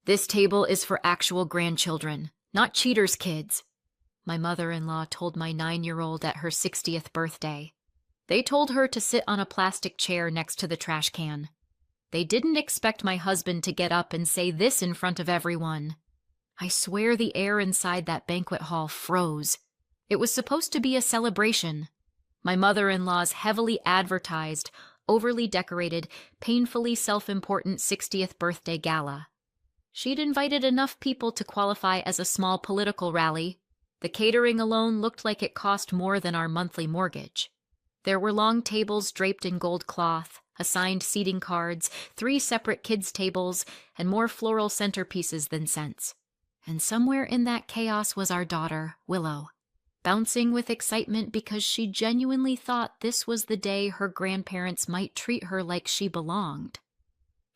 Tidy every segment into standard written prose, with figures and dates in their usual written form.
This table is for actual grandchildren, not cheaters' kids, my mother-in-law told my 9-year-old at her 60th birthday. They told her to sit on a plastic chair next to the trash can. They didn't expect my husband to get up and say this in front of everyone. I swear the air inside that banquet hall froze. It was supposed to be a celebration. My mother-in-law's heavily advertised, overly decorated, painfully self-important 60th birthday gala. She'd invited enough people to qualify as a small political rally. The catering alone looked like it cost more than our monthly mortgage. There were long tables draped in gold cloth, assigned seating cards, 3 separate kids' tables, and more floral centerpieces than scents. And somewhere in that chaos was our daughter, Willow, bouncing with excitement because she genuinely thought this was the day her grandparents might treat her like she belonged.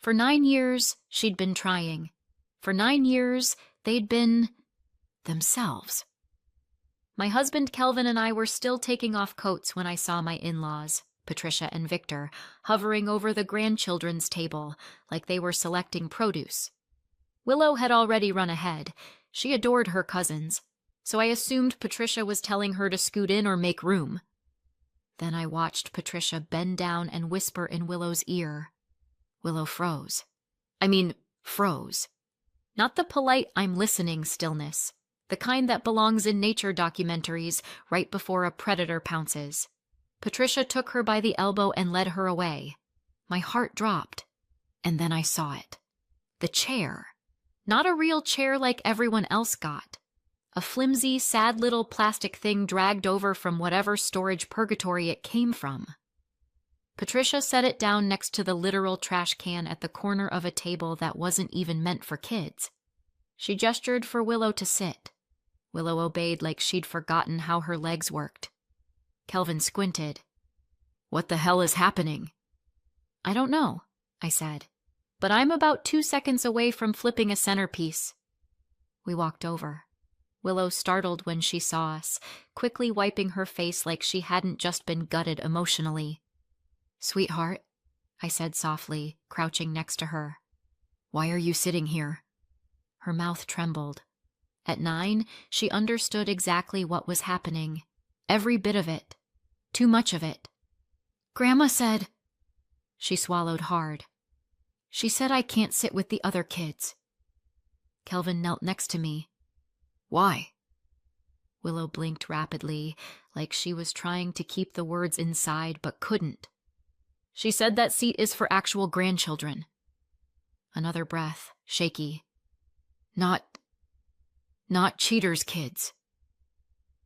For 9 years, she'd been trying. For 9 years, they'd been themselves. My husband Kelvin and I were still taking off coats when I saw my in-laws, Patricia and Victor, hovering over the grandchildren's table like they were selecting produce. Willow had already run ahead. She adored her cousins, so I assumed Patricia was telling her to scoot in or make room. Then I watched Patricia bend down and whisper in Willow's ear. Willow froze. Froze. Not the polite I'm listening stillness, the kind that belongs in nature documentaries right before a predator pounces. Patricia took her by the elbow and led her away. My heart dropped, and then I saw it. The chair. Not a real chair like everyone else got. A flimsy, sad little plastic thing dragged over from whatever storage purgatory it came from. Patricia set it down next to the literal trash can at the corner of a table that wasn't even meant for kids. She gestured for Willow to sit. Willow obeyed like she'd forgotten how her legs worked. Kelvin squinted. "What the hell is happening?" "I don't know," I said, "but I'm about 2 seconds away from flipping a centerpiece." We walked over. Willow startled when she saw us, quickly wiping her face like she hadn't just been gutted emotionally. "Sweetheart," I said softly, crouching next to her. "Why are you sitting here?" Her mouth trembled. At 9, she understood exactly what was happening. Every bit of it. Too much of it. "Grandma said—" She swallowed hard. "She said I can't sit with the other kids." Kelvin knelt next to me. "Why?" Willow blinked rapidly, like she was trying to keep the words inside but couldn't. "She said that seat is for actual grandchildren." Another breath, shaky. Not cheaters' kids."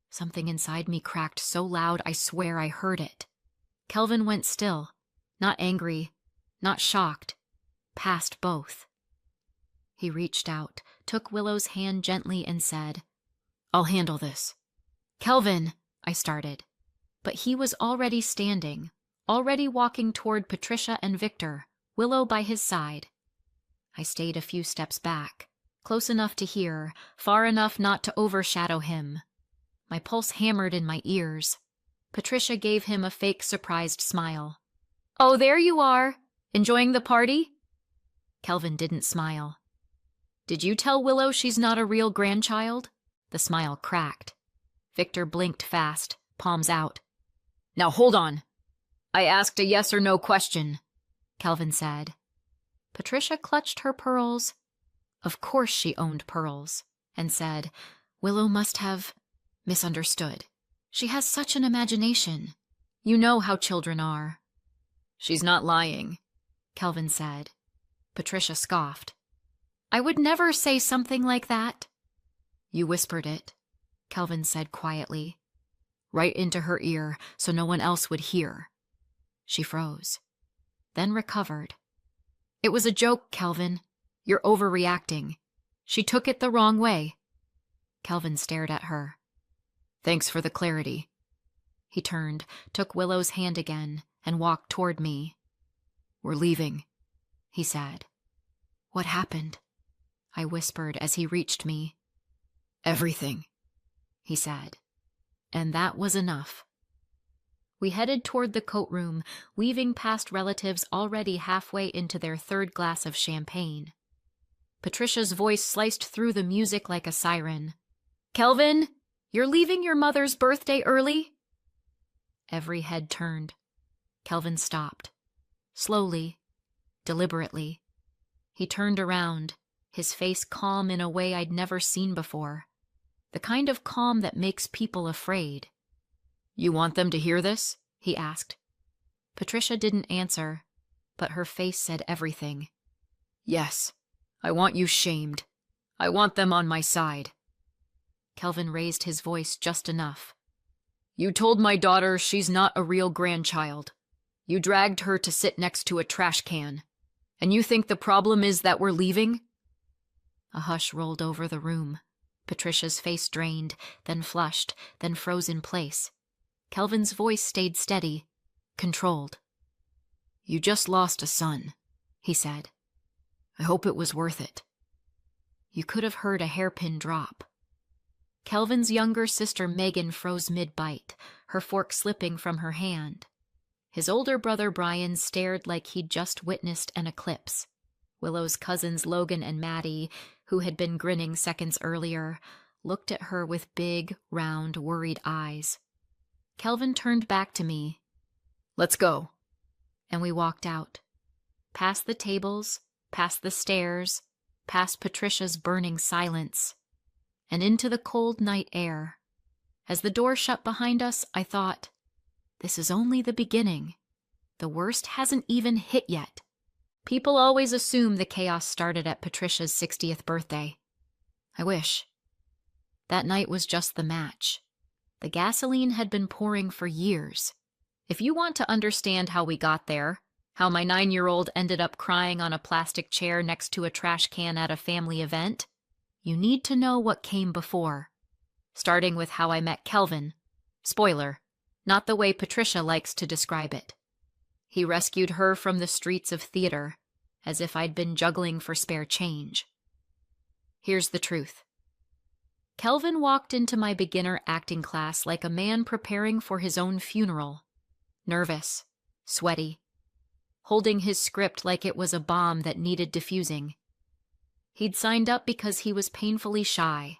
Something inside me cracked so loud I swear I heard it. Kelvin went still, not angry, not shocked, past both. He reached out, took Willow's hand gently and said, "I'll handle this." "Kelvin," I started, but he was already standing, already walking toward Patricia and Victor, Willow by his side. I stayed a few steps back, close enough to hear, far enough not to overshadow him. My pulse hammered in my ears. Patricia gave him a fake surprised smile. "Oh, there you are! Enjoying the party?" Kelvin didn't smile. "Did you tell Willow she's not a real grandchild?" The smile cracked. Victor blinked fast, palms out. "Now hold on. I asked a yes or no question," Kelvin said. Patricia clutched her pearls. Of course she owned pearls, and said, "Willow must have misunderstood. She has such an imagination. You know how children are." "She's not lying," Kelvin said. Patricia scoffed. "I would never say something like that." "You whispered it," Kelvin said quietly. "Right into her ear so no one else would hear." She froze, then recovered. "It was a joke, Kelvin. You're overreacting. She took it the wrong way." Kelvin stared at her. "Thanks for the clarity." He turned, took Willow's hand again, and walked toward me. "We're leaving," he said. "What happened?" I whispered as he reached me. "Everything," he said. And that was enough. We headed toward the coat room, weaving past relatives already halfway into their 3rd glass of champagne. Patricia's voice sliced through the music like a siren. "Kelvin, you're leaving your mother's birthday early?" Every head turned. Kelvin stopped. Slowly, deliberately. He turned around, his face calm in a way I'd never seen before. The kind of calm that makes people afraid. "You want them to hear this?" he asked. Patricia didn't answer, but her face said everything. "Yes, I want you shamed. I want them on my side." Kelvin raised his voice just enough. "You told my daughter she's not a real grandchild. You dragged her to sit next to a trash can. And you think the problem is that we're leaving?" A hush rolled over the room. Patricia's face drained, then flushed, then froze in place. Kelvin's voice stayed steady, controlled. "You just lost a son," he said. "I hope it was worth it." You could have heard a hairpin drop. Kelvin's younger sister Megan froze mid-bite, her fork slipping from her hand. His older brother Brian stared like he'd just witnessed an eclipse. Willow's cousins Logan and Maddie, who had been grinning seconds earlier, looked at her with big, round, worried eyes. Kelvin turned back to me. "Let's go." And we walked out. Past the tables, past the stairs, past Patricia's burning silence, and into the cold night air. As the door shut behind us, I thought, this is only the beginning. The worst hasn't even hit yet. People always assume the chaos started at Patricia's 60th birthday. I wish. That night was just the match. The gasoline had been pouring for years. If you want to understand how we got there, how my 9-year-old ended up crying on a plastic chair next to a trash can at a family event, you need to know what came before. Starting with how I met Kelvin. Spoiler, not the way Patricia likes to describe it. He rescued her from the streets of theater, as if I'd been juggling for spare change. Here's the truth. Kelvin walked into my beginner acting class like a man preparing for his own funeral. Nervous, sweaty, holding his script like it was a bomb that needed defusing. He'd signed up because he was painfully shy.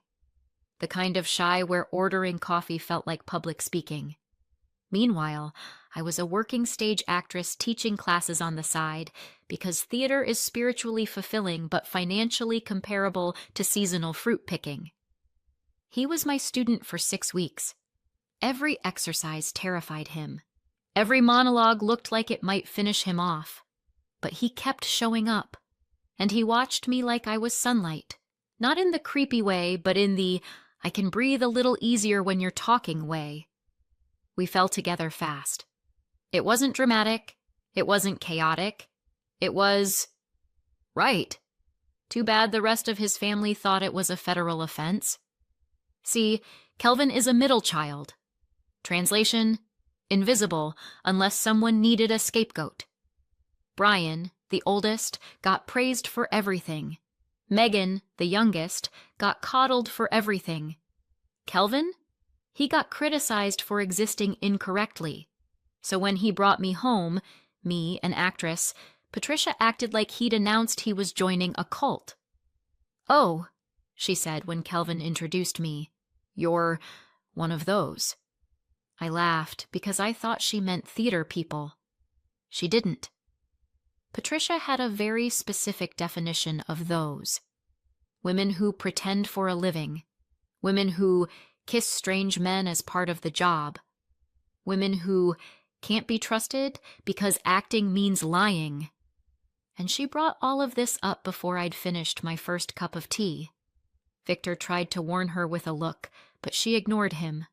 The kind of shy where ordering coffee felt like public speaking. Meanwhile, I was a working stage actress teaching classes on the side because theater is spiritually fulfilling but financially comparable to seasonal fruit picking. He was my student for 6 weeks. Every exercise terrified him. Every monologue looked like it might finish him off. But he kept showing up. And he watched me like I was sunlight. Not in the creepy way, but in the I can breathe a little easier when you're talking way. We fell together fast. It wasn't dramatic. It wasn't chaotic. It was right. Too bad the rest of his family thought it was a federal offense. See, Kelvin is a middle child. Translation, invisible unless someone needed a scapegoat. Brian, the oldest, got praised for everything. Megan, the youngest, got coddled for everything. Kelvin? He got criticized for existing incorrectly. So when he brought me home, me, an actress, Patricia acted like he'd announced he was joining a cult. "Oh," she said when Kelvin introduced me, "you're one of those." I laughed because I thought she meant theater people. She didn't. Patricia had a very specific definition of those. Women who pretend for a living. Women who kiss strange men as part of the job. Women who can't be trusted because acting means lying. And she brought all of this up before I'd finished my first cup of tea. Victor tried to warn her with a look, but she ignored him.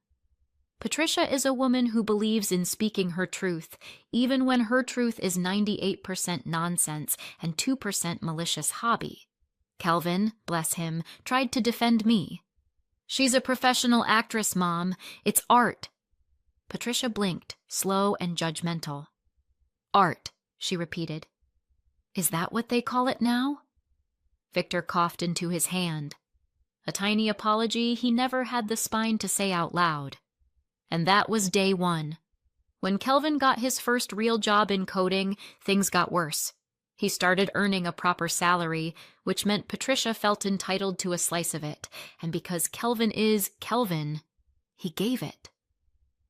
Patricia is a woman who believes in speaking her truth, even when her truth is 98% nonsense and 2% malicious hobby. Kelvin, bless him, tried to defend me. "She's a professional actress, Mom. It's art." Patricia blinked, slow and judgmental. "Art," she repeated. "Is that what they call it now?" Victor coughed into his hand. A tiny apology he never had the spine to say out loud. And that was day one. When Kelvin got his first real job in coding, things got worse. He started earning a proper salary, which meant Patricia felt entitled to a slice of it, and because Kelvin is Kelvin, he gave it.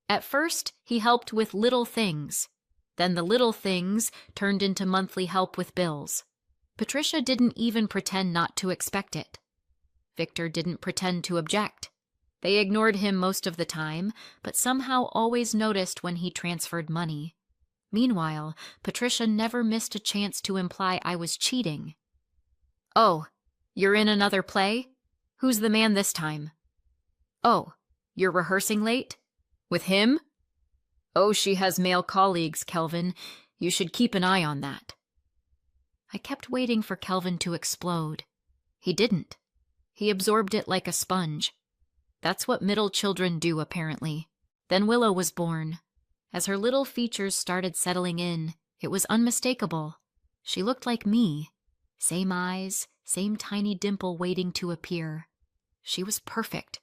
At first, he helped with little things. Then the little things turned into monthly help with bills. Patricia didn't even pretend not to expect it. Victor didn't pretend to object. They ignored him most of the time, but somehow always noticed when he transferred money. Meanwhile, Patricia never missed a chance to imply I was cheating. "Oh, you're in another play? Who's the man this time?" "Oh, you're rehearsing late? With him?" "Oh, she has male colleagues, Kelvin. You should keep an eye on that." I kept waiting for Kelvin to explode. He didn't. He absorbed it like a sponge. That's what middle children do, apparently. Then Willow was born. As her little features started settling in, it was unmistakable. She looked like me. Same eyes, same tiny dimple waiting to appear. She was perfect.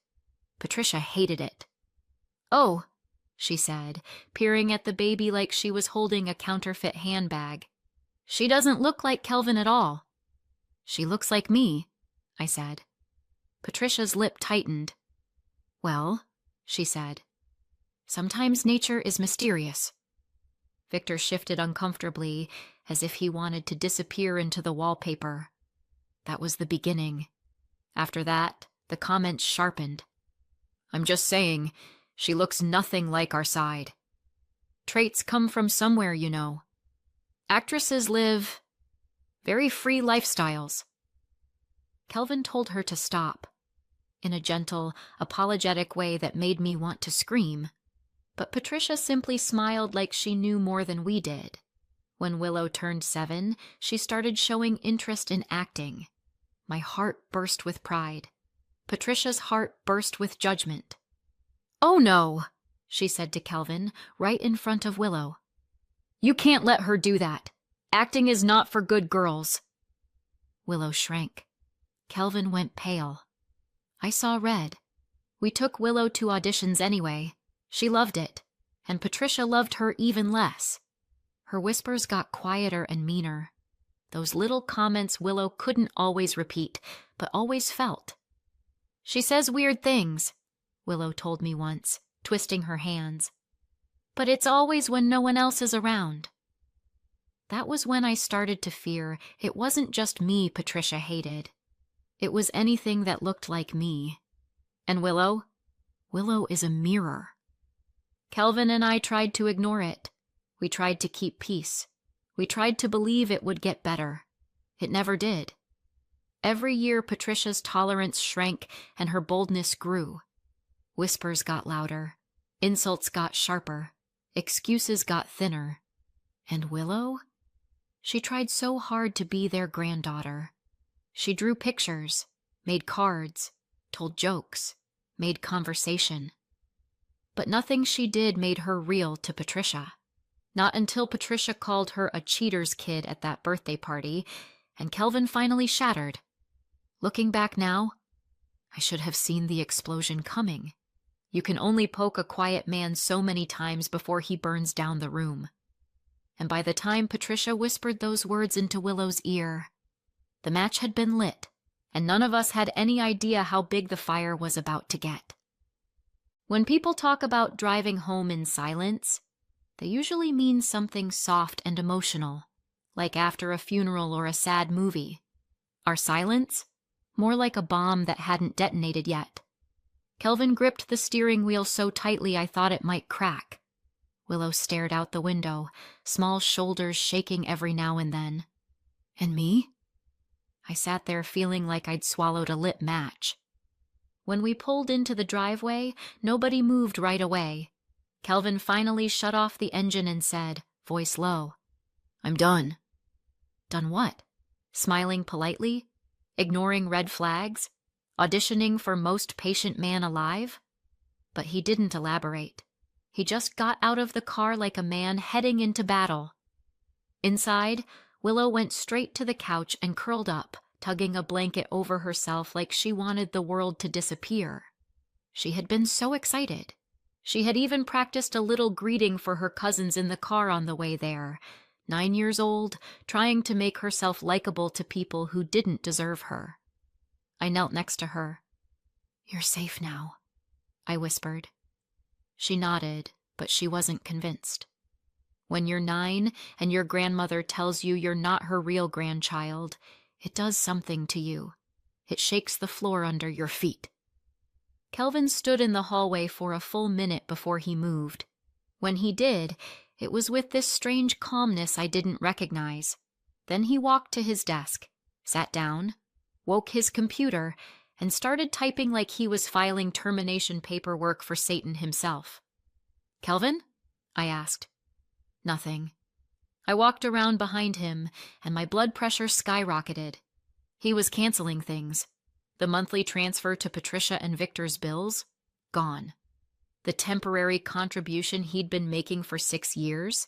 Patricia hated it. "Oh," she said, peering at the baby like she was holding a counterfeit handbag. "She doesn't look like Kelvin at all." "She looks like me," I said. Patricia's lip tightened. "Well," she said, "sometimes nature is mysterious." Victor shifted uncomfortably, as if he wanted to disappear into the wallpaper. That was the beginning. After that, the comments sharpened. "I'm just saying, she looks nothing like our side. Traits come from somewhere, you know. Actresses live very free lifestyles." Kelvin told her to stop, in a gentle, apologetic way that made me want to scream. But Patricia simply smiled like she knew more than we did. When Willow turned 7, she started showing interest in acting. My heart burst with pride. Patricia's heart burst with judgment. "Oh no," she said to Kelvin, right in front of Willow. "You can't let her do that. Acting is not for good girls." Willow shrank. Kelvin went pale. I saw red. We took Willow to auditions anyway. She loved it, and Patricia loved her even less. Her whispers got quieter and meaner. Those little comments Willow couldn't always repeat, but always felt. "She says weird things," Willow told me once, twisting her hands. "But it's always when no one else is around." That was when I started to fear it wasn't just me Patricia hated. It was anything that looked like me. And Willow is a mirror. Kelvin and I tried to ignore it. We tried to keep peace. We tried to believe it would get better. It never did. Every year Patricia's tolerance shrank and her boldness grew. Whispers got louder. Insults got sharper. Excuses got thinner. And Willow? She tried so hard to be their granddaughter. She drew pictures, made cards, told jokes, made conversation. But nothing she did made her real to Patricia. Not until Patricia called her a cheater's kid at that birthday party, and Kelvin finally shattered. Looking back now, I should have seen the explosion coming. You can only poke a quiet man so many times before he burns down the room. And by the time Patricia whispered those words into Willow's ear, the match had been lit, and none of us had any idea how big the fire was about to get. When people talk about driving home in silence, they usually mean something soft and emotional, like after a funeral or a sad movie. Our silence? More like a bomb that hadn't detonated yet. Kelvin gripped the steering wheel so tightly I thought it might crack. Willow stared out the window, small shoulders shaking every now and then. And me? I sat there feeling like I'd swallowed a lit match. When we pulled into the driveway, nobody moved right away. Kelvin finally shut off the engine and said, voice low, "I'm done." Done what? Smiling politely? Ignoring red flags? Auditioning for most patient man alive? But he didn't elaborate. He just got out of the car like a man heading into battle. Inside, Willow went straight to the couch and curled up, tugging a blanket over herself like she wanted the world to disappear. She had been so excited. She had even practiced a little greeting for her cousins in the car on the way there, 9 years old, trying to make herself likable to people who didn't deserve her. I knelt next to her. "You're safe now," I whispered. She nodded, but she wasn't convinced. When you're 9 and your grandmother tells you you're not her real grandchild, it does something to you. It shakes the floor under your feet. Kelvin stood in the hallway for a full minute before he moved. When he did, it was with this strange calmness I didn't recognize. Then he walked to his desk, sat down, woke his computer, and started typing like he was filing termination paperwork for Satan himself. "Kelvin?" I asked. Nothing. I walked around behind him, and my blood pressure skyrocketed. He was canceling things. The monthly transfer to Patricia and Victor's bills? Gone. The temporary contribution he'd been making for 6 years?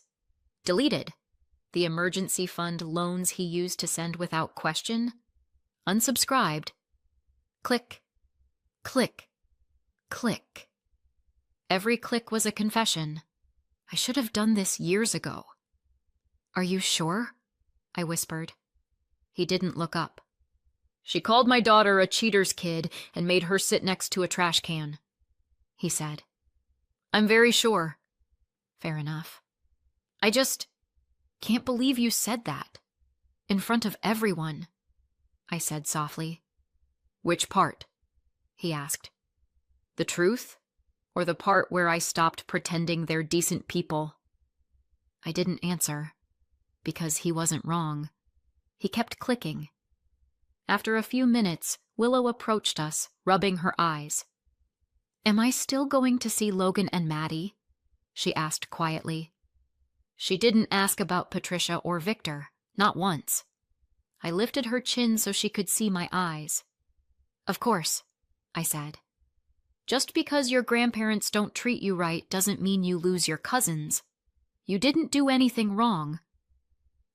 Deleted. The emergency fund loans he used to send without question? Unsubscribed. Click, click, click. Every click was a confession. I should have done this years ago. "Are you sure?" I whispered. He didn't look up. "She called my daughter a cheater's kid and made her sit next to a trash can," he said. "I'm very sure." "Fair enough." "I just can't believe you said that. In front of everyone," I said softly. "Which part?" he asked. "The truth? Or the part where I stopped pretending they're decent people?" I didn't answer, because he wasn't wrong. He kept clicking. After a few minutes, Willow approached us, rubbing her eyes. "Am I still going to see Logan and Maddie?" she asked quietly. She didn't ask about Patricia or Victor, not once. I lifted her chin so she could see my eyes. "Of course," I said. "Just because your grandparents don't treat you right doesn't mean you lose your cousins. You didn't do anything wrong."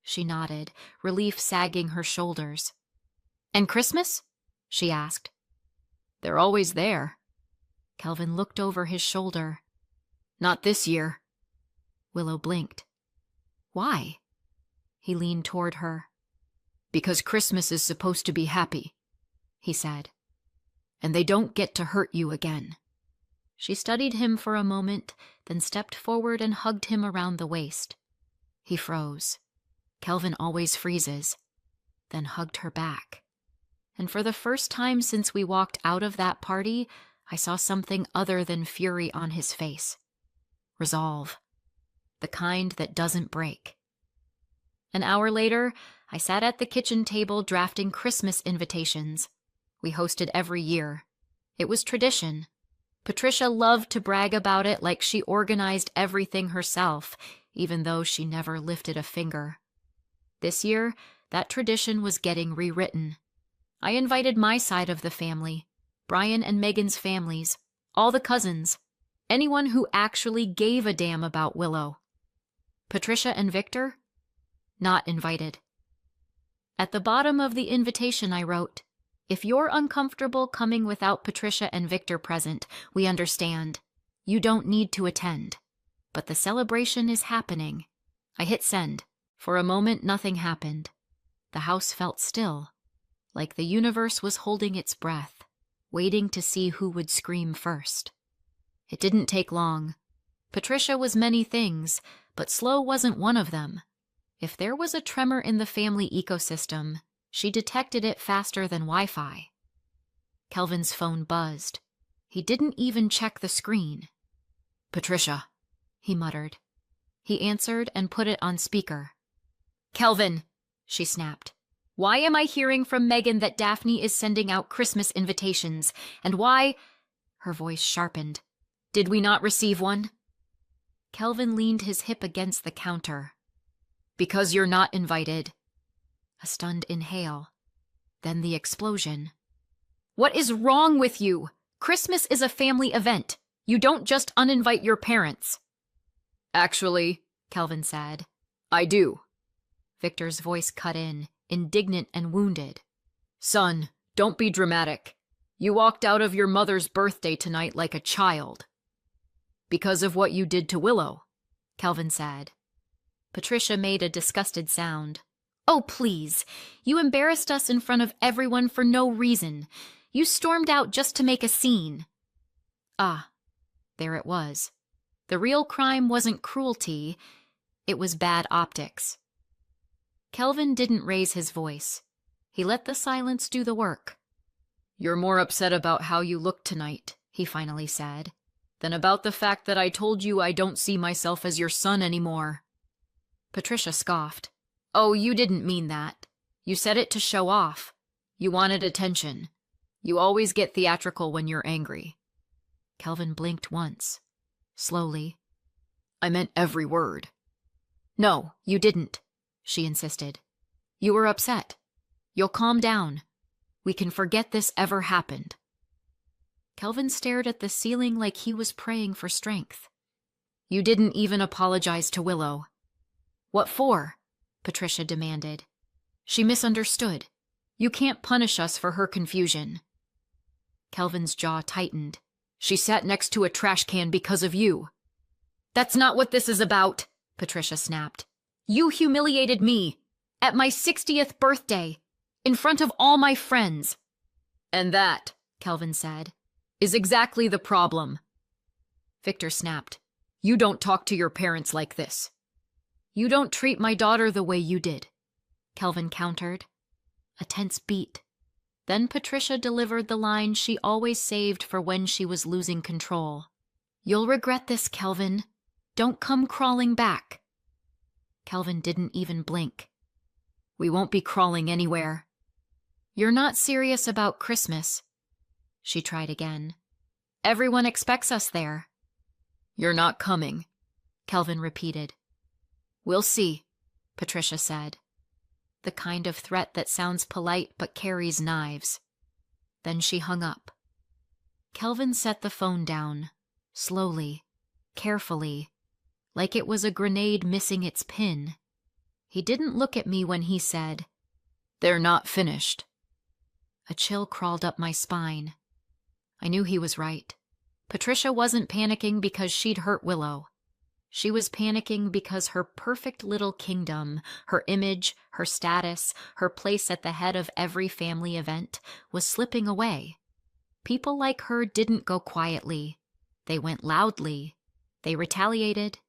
She nodded, relief sagging her shoulders. "And Christmas?" she asked. "They're always there." Kelvin looked over his shoulder. "Not this year." Willow blinked. "Why?" He leaned toward her. "Because Christmas is supposed to be happy," he said. "And they don't get to hurt you again." She studied him for a moment, then stepped forward and hugged him around the waist. He froze. Kelvin always freezes. Then hugged her back. And for the first time since we walked out of that party, I saw something other than fury on his face. Resolve. The kind that doesn't break. An hour later, I sat at the kitchen table drafting Christmas invitations. We hosted every year. It was tradition. Patricia loved to brag about it like she organized everything herself, even though she never lifted a finger. This year, that tradition was getting rewritten. I invited my side of the family, Brian and Megan's families, all the cousins, anyone who actually gave a damn about Willow. Patricia and Victor? Not invited. At the bottom of the invitation I wrote, "If you're uncomfortable coming without Patricia and Victor present, we understand. You don't need to attend. But the celebration is happening." I hit send. For a moment, nothing happened. The house felt still, like the universe was holding its breath, waiting to see who would scream first. It didn't take long. Patricia was many things, but slow wasn't one of them. If there was a tremor in the family ecosystem, she detected it faster than Wi-Fi. Kelvin's phone buzzed. He didn't even check the screen. "Patricia," he muttered. He answered and put it on speaker. "Kelvin," she snapped. "Why am I hearing from Megan that Daphne is sending out Christmas invitations? And why—" Her voice sharpened. "Did we not receive one?" Kelvin leaned his hip against the counter. "Because you're not invited." A stunned inhale. Then the explosion. "What is wrong with you? Christmas is a family event. You don't just uninvite your parents." "Actually," Kelvin said, "I do." Victor's voice cut in, indignant and wounded. "Son, don't be dramatic. You walked out of your mother's birthday tonight like a child." "Because of what you did to Willow," Kelvin said. Patricia made a disgusted sound. Oh, please. You embarrassed us in front of everyone for no reason. You stormed out just to make a scene. Ah, there it was. The real crime wasn't cruelty. It was bad optics. Kelvin didn't raise his voice. He let the silence do the work. "You're more upset about how you look tonight," he finally said, "than about the fact that I told you I don't see myself as your son anymore." Patricia scoffed. "Oh, you didn't mean that. You said it to show off. You wanted attention. You always get theatrical when you're angry." Kelvin blinked once. Slowly. "I meant every word." "No, you didn't," she insisted. "You were upset. You'll calm down. We can forget this ever happened." Kelvin stared at the ceiling like he was praying for strength. "You didn't even apologize to Willow." "What for?" Patricia demanded. "She misunderstood. You can't punish us for her confusion." Kelvin's jaw tightened. "She sat next to a trash can because of you." "That's not what this is about," Patricia snapped. "You humiliated me at my 60th birthday in front of all my friends." "And that," Kelvin said, "is exactly the problem." Victor snapped. "You don't talk to your parents like this." "You don't treat my daughter the way you did," Kelvin countered. A tense beat. Then Patricia delivered the line she always saved for when she was losing control. "You'll regret this, Kelvin. Don't come crawling back." Kelvin didn't even blink. "We won't be crawling anywhere." "You're not serious about Christmas." She tried again. "Everyone expects us there." "You're not coming," Kelvin repeated. "We'll see," Patricia said. The kind of threat that sounds polite but carries knives. Then she hung up. Kelvin set the phone down, slowly, carefully, like it was a grenade missing its pin. He didn't look at me when he said, "They're not finished." A chill crawled up my spine. I knew he was right. Patricia wasn't panicking because she'd hurt Willow. She was panicking because her perfect little kingdom, her image, her status, her place at the head of every family event, was slipping away. People like her didn't go quietly. They went loudly. They retaliated.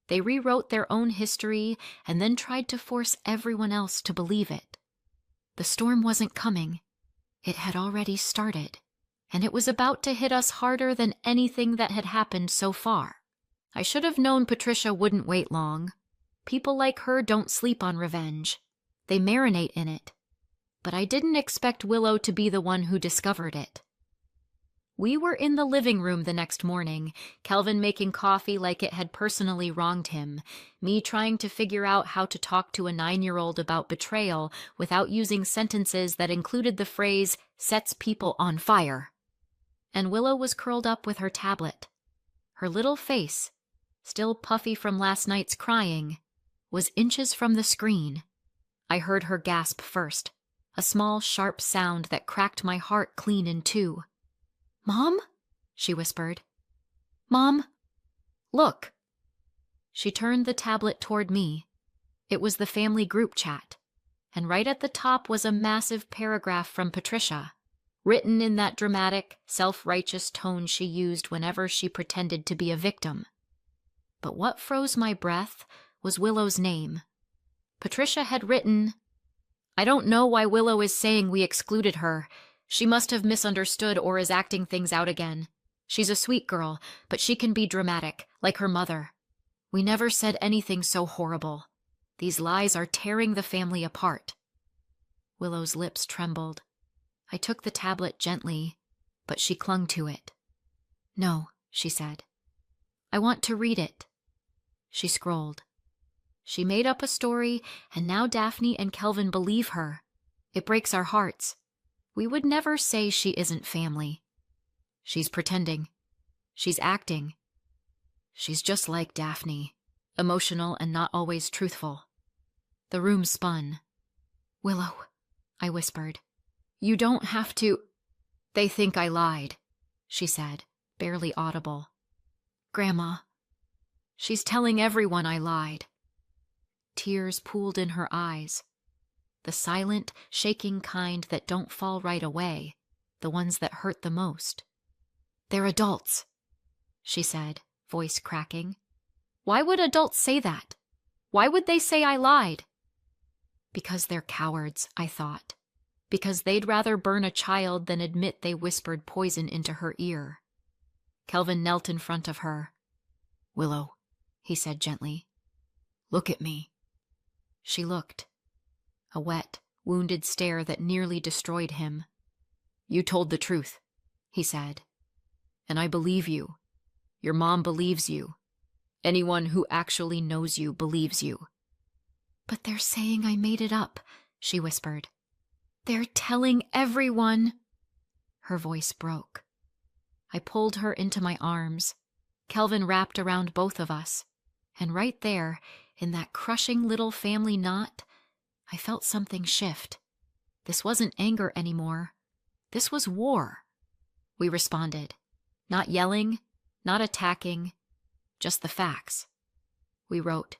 They rewrote their own history and then tried to force everyone else to believe it. The storm wasn't coming. It had already started, and it was about to hit us harder than anything that had happened so far. I should have known Patricia wouldn't wait long. People like her don't sleep on revenge. They marinate in it. But I didn't expect Willow to be the one who discovered it. We were in the living room the next morning, Kelvin making coffee like it had personally wronged him, me trying to figure out how to talk to a 9-year-old about betrayal without using sentences that included the phrase, "sets people on fire." And Willow was curled up with her tablet. Her little face, still puffy from last night's crying, was inches from the screen. I heard her gasp first, a small, sharp sound that cracked my heart clean in two. "Mom?" she whispered. "Mom, look." She turned the tablet toward me. It was the family group chat, and right at the top was a massive paragraph from Patricia, written in that dramatic, self-righteous tone she used whenever she pretended to be a victim. But what froze my breath was Willow's name. Patricia had written, "I don't know why Willow is saying we excluded her. She must have misunderstood or is acting things out again. She's a sweet girl, but she can be dramatic, like her mother. We never said anything so horrible. These lies are tearing the family apart." Willow's lips trembled. I took the tablet gently, but she clung to it. "No," she said. "I want to read it." She scrolled. She made up a story, and now Daphne and Kelvin believe her. It breaks our hearts. We would never say she isn't family. She's pretending. She's acting. She's just like Daphne, emotional and not always truthful. The room spun. "Willow," I whispered. "You don't have to—" "They think I lied," she said, barely audible. "Grandma, she's telling everyone I lied." Tears pooled in her eyes. The silent, shaking kind that don't fall right away, the ones that hurt the most. "They're adults," she said, voice cracking. "Why would adults say that? Why would they say I lied?" Because they're cowards, I thought. Because they'd rather burn a child than admit they whispered poison into her ear. Kelvin knelt in front of her. "Willow," he said gently, "look at me." She looked. A wet, wounded stare that nearly destroyed him. "You told the truth," he said. "And I believe you. Your mom believes you. Anyone who actually knows you believes you." "But they're saying I made it up," she whispered. "They're telling everyone." Her voice broke. I pulled her into my arms. Kelvin wrapped around both of us. And right there, in that crushing little family knot, I felt something shift. This wasn't anger anymore. This was war. We responded. Not yelling, not attacking, just the facts. We wrote,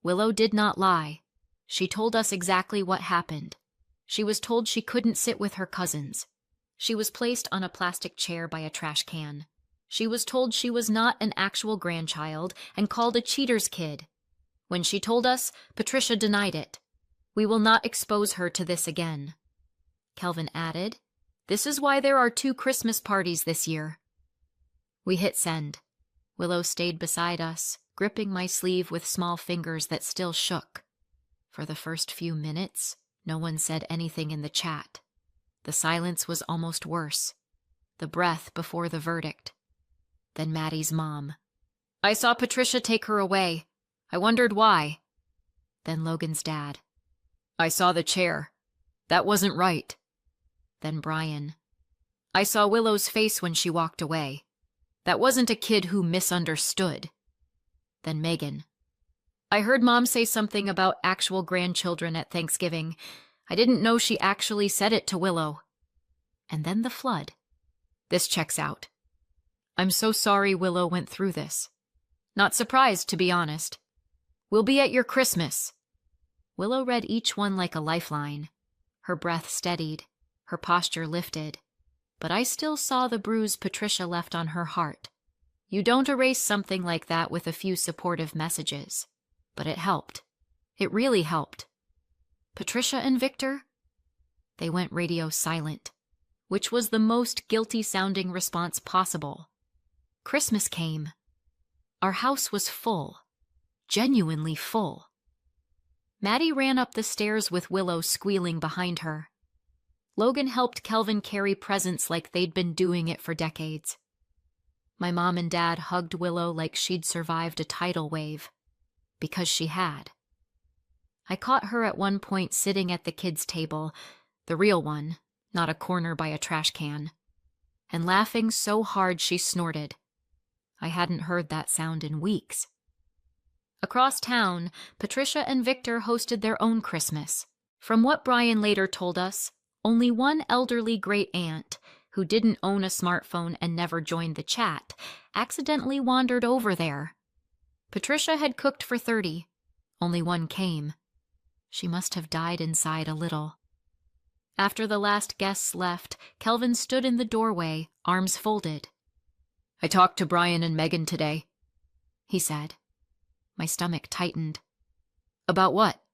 "Willow did not lie. She told us exactly what happened. She was told she couldn't sit with her cousins. She was placed on a plastic chair by a trash can. She was told she was not an actual grandchild and called a cheater's kid. When she told us, Patricia denied it. We will not expose her to this again." Kelvin added, "This is why there are 2 Christmas parties this year." We hit send. Willow stayed beside us, gripping my sleeve with small fingers that still shook. For the first few minutes, no one said anything in the chat. The silence was almost worse. The breath before the verdict. Then Maddie's mom. "I saw Patricia take her away. I wondered why." Then Logan's dad. "I saw the chair. That wasn't right." Then Brian. "I saw Willow's face when she walked away. That wasn't a kid who misunderstood." Then Megan. "I heard Mom say something about actual grandchildren at Thanksgiving. I didn't know she actually said it to Willow." And then the flood. "This checks out. I'm so sorry Willow went through this. Not surprised, to be honest. We'll be at your Christmas." Willow read each one like a lifeline. Her breath steadied, her posture lifted. But I still saw the bruise Patricia left on her heart. You don't erase something like that with a few supportive messages. But it helped. It really helped. "Patricia and Victor?" They went radio silent, which was the most guilty-sounding response possible. Christmas came. Our house was full. Genuinely full. Maddie ran up the stairs with Willow squealing behind her. Logan helped Kelvin carry presents like they'd been doing it for decades. My mom and dad hugged Willow like she'd survived a tidal wave. Because she had. I caught her at one point sitting at the kids' table, the real one, not a corner by a trash can, and laughing so hard she snorted. I hadn't heard that sound in weeks. Across town, Patricia and Victor hosted their own Christmas. From what Brian later told us, only one elderly great-aunt, who didn't own a smartphone and never joined the chat, accidentally wandered over there. Patricia had cooked for 30. Only one came. She must have died inside a little. After the last guests left, Kelvin stood in the doorway, arms folded. "I talked to Brian and Megan today," he said. My stomach tightened. "About what?"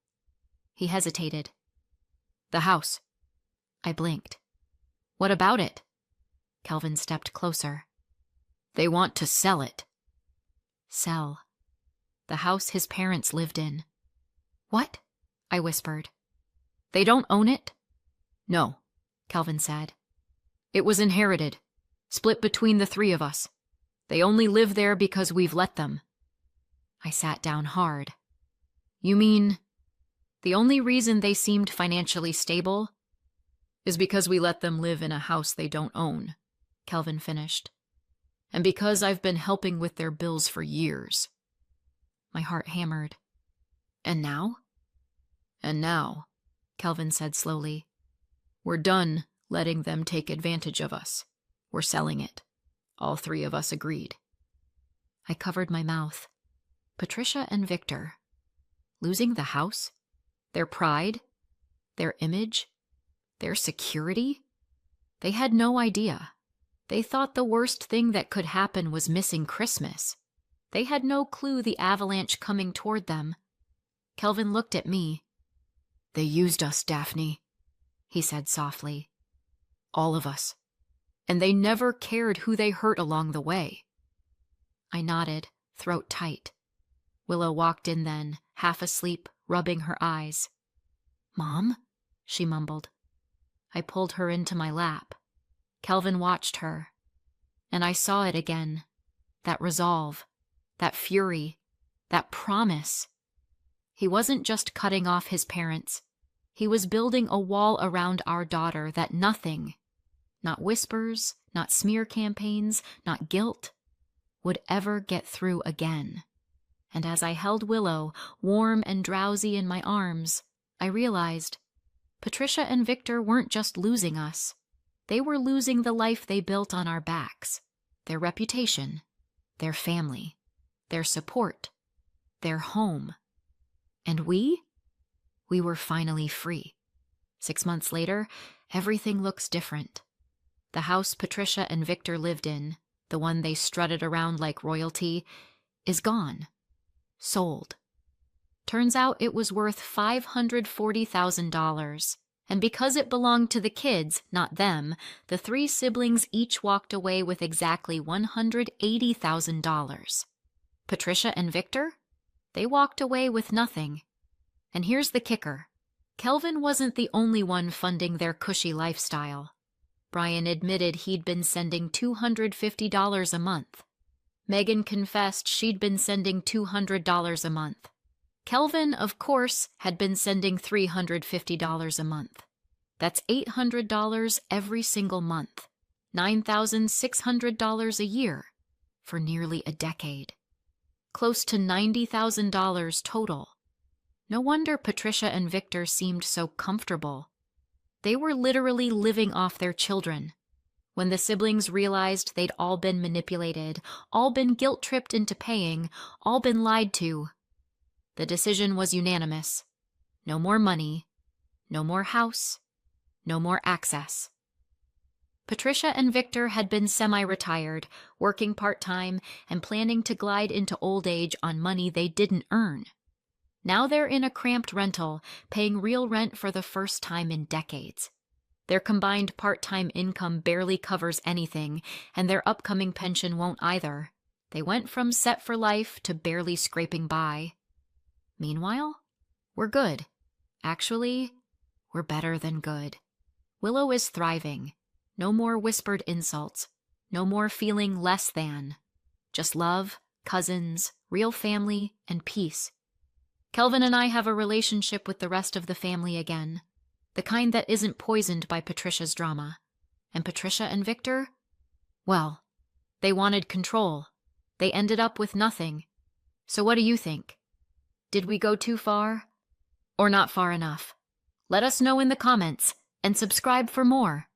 He hesitated. "The house." I blinked. "What about it?" Kelvin stepped closer. "They want to sell it." Sell. The house his parents lived in. "What?" I whispered. "They don't own it?" "No," Kelvin said. "It was inherited, split between the 3 of us. They only live there because we've let them." I sat down hard. "You mean the only reason they seemed financially stable is because we let them live in a house they don't own," Kelvin finished. "And because I've been helping with their bills for years." My heart hammered. "And now?" "And now," Kelvin said slowly, "we're done letting them take advantage of us. We're selling it." All 3 of us agreed. I covered my mouth. Patricia and Victor. Losing the house? Their pride? Their image? Their security? They had no idea. They thought the worst thing that could happen was missing Christmas. They had no clue the avalanche coming toward them. Kelvin looked at me. "They used us, Daphne," he said softly. "All of us. And they never cared who they hurt along the way." I nodded, throat tight. Willow walked in then, half asleep, rubbing her eyes. "Mom?" she mumbled. I pulled her into my lap. Kelvin watched her, and I saw it again. That resolve, that fury, that promise. He wasn't just cutting off his parents. He was building a wall around our daughter that nothing, not whispers, not smear campaigns, not guilt, would ever get through again. And as I held Willow, warm and drowsy in my arms, I realized Patricia and Victor weren't just losing us. They were losing the life they built on our backs, their reputation, their family, their support, their home. And we were finally free. 6 months later, everything looks different. The house Patricia and Victor lived in, the one they strutted around like royalty, is gone. Sold. Turns out it was worth $540,000. And because it belonged to the kids, not them, the 3 siblings each walked away with exactly $180,000. Patricia and Victor? They walked away with nothing. And here's the kicker. Kelvin wasn't the only one funding their cushy lifestyle. Brian admitted he'd been sending $250 a month. Megan confessed she'd been sending $200 a month. Kelvin, of course, had been sending $350 a month. That's $800 every single month, $9,600 a year, for nearly a decade. Close to $90,000 total. No wonder Patricia and Victor seemed so comfortable. They were literally living off their children. When the siblings realized they'd all been manipulated, all been guilt-tripped into paying, all been lied to, the decision was unanimous. No more money, no more house, no more access. Patricia and Victor had been semi-retired, working part-time, and planning to glide into old age on money they didn't earn. Now they're in a cramped rental, paying real rent for the first time in decades. Their combined part-time income barely covers anything, and their upcoming pension won't either. They went from set for life to barely scraping by. Meanwhile, we're good. Actually, we're better than good. Willow is thriving. No more whispered insults. No more feeling less than. Just love, cousins, real family, and peace. Kelvin and I have a relationship with the rest of the family again. The kind that isn't poisoned by Patricia's drama. And Patricia and Victor? Well, they wanted control. They ended up with nothing. So what do you think? Did we go too far? Or not far enough? Let us know in the comments, and subscribe for more.